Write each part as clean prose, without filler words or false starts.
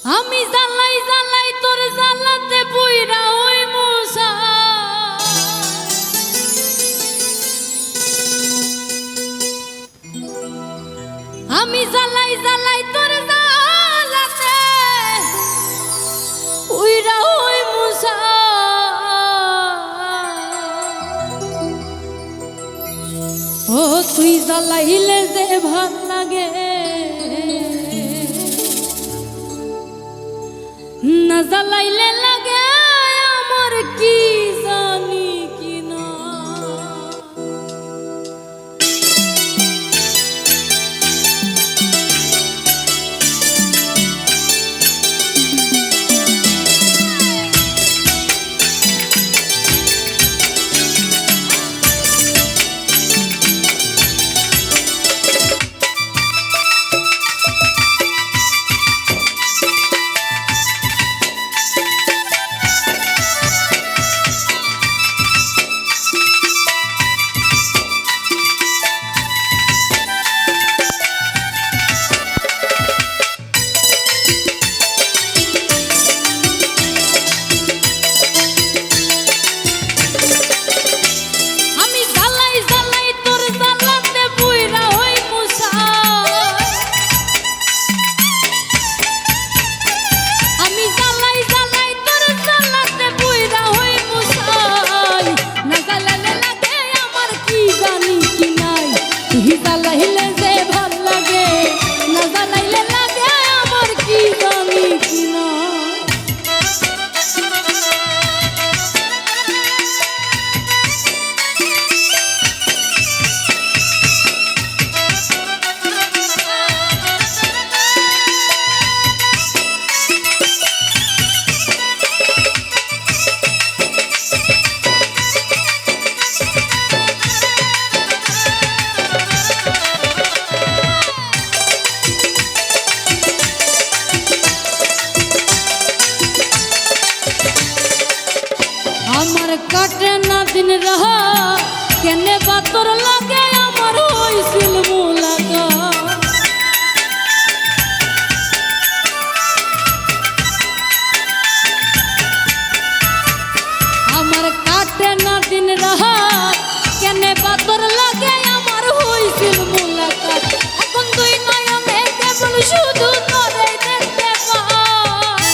আমি জ্বালাই জ্বালাই তোর জ্বালাতে বুইরা ওই মুসা আমি জ্বালাই জ্বালাই তোর জ্বালাতে বুইরা ওই মুসা ও তুই জ্বালাইলে যে ভাল লাগে না জ্বালাইলে লাগে আমার কি জানি কি না কাটে না দিন রহা কেনে বাতর লাগে আমার হইছিল মুলাকাত আমার কাটে না দিন রহা কেনে বাতর লাগে আমার হইছিল মুলাকাত এখন তুই নয়নে কেবল শুধু তোরে দেখতে পাই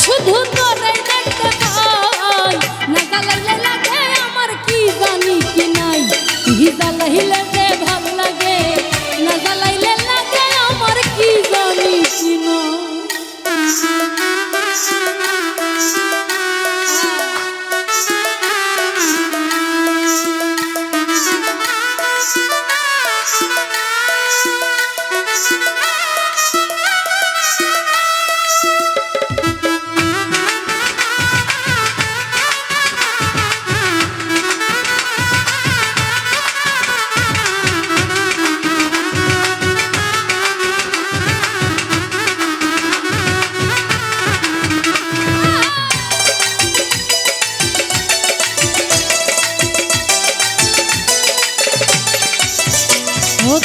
শুধু তোরে দেখতে পাই না জ্বালাইলে লাগে আমার কি জানি কি নাই জ্বালাইলে যে ভাল লাগে না জ্বালাইলে লাগে আমার কি জানি কি নাই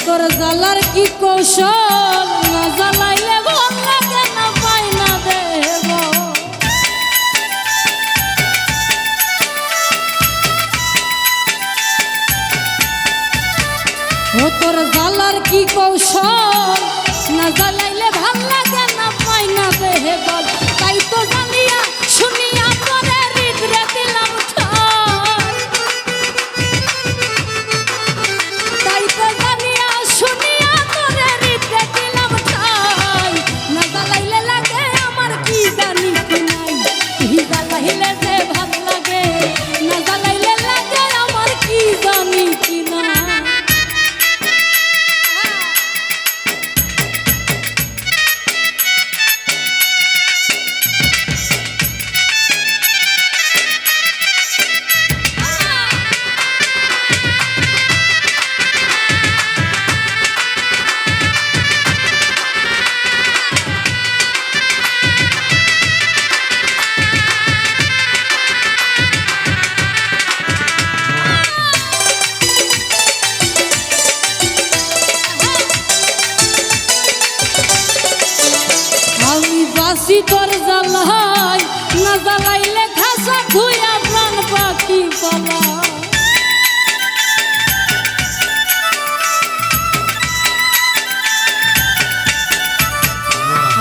তোর জ্বালার কি কৌশল না জ্বালাইলে ভাল লাগে না পাই না দেব ও তোর জ্বালার কি কৌশল না জ্বালাইলে ভাল লাগে না পাই না দেহ বল তাই তো জানিয়া শুনিয়া তোরে হৃদরে দিলাম তাই তো জানিয়া শুনিয়া তোরে হৃদরে দিলাম ঠাই না জ্বালাইলে লাগে আমার কি জানি কি নাই জ্বালাইলে যে ভাল লাগে না জ্বালাইলে লাগে আমার কি জানি কি না বাসি তোর জ্বালাই না জ্বালাইলে খাসা ধুইয়া প্রাণ পাখি পালা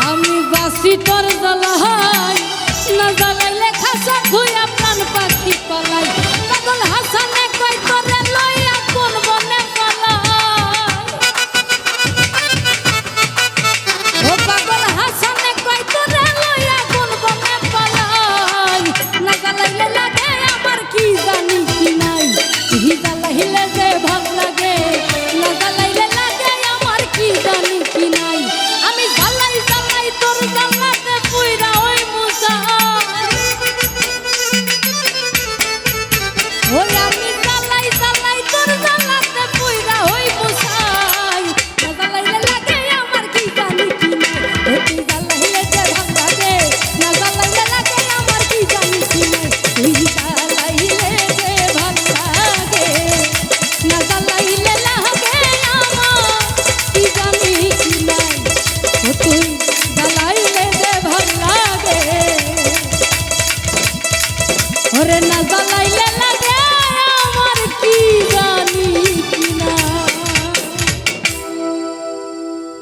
আমি বাসি তোর জ্বালাই না জ্বালাইলে খাসা ধুইয়া প্রাণ পাখি পালাই পাগল হাসানে কই তোরে লইয়া কোন বনে পালাই ও পাগল হাসানে কই তোরে লইয়া কোন বনে পালাই না জ্বালাইলে লাগে আমার কি জানি কি নাই জ্বালাইলে যে ভাল লাগে না জ্বালাইলে লাগে আমার কি জানি কি নাই আমি জ্বালাই জ্বালাই তোর জ্বালাতে পুইরা ওই মুসাই ওই আমি জ্বালাই জ্বালাই তোর জ্বালাতে পুইরা ওই মুসাই না জ্বালাইলে লাগে আমার কি জানি কি নাই তুই জ্বালাইলে যে ভাল লাগে না জ্বালাইলে লাগে আমার কি জানি কি নাই তুই জ্বালাইলে যে ভাল লাগে না জ্বালাইলে লাগে আমার কি জানি কি নাই তুই জ্বালাইলে যে ভাল লাগে ওরে না জ্বালাইলে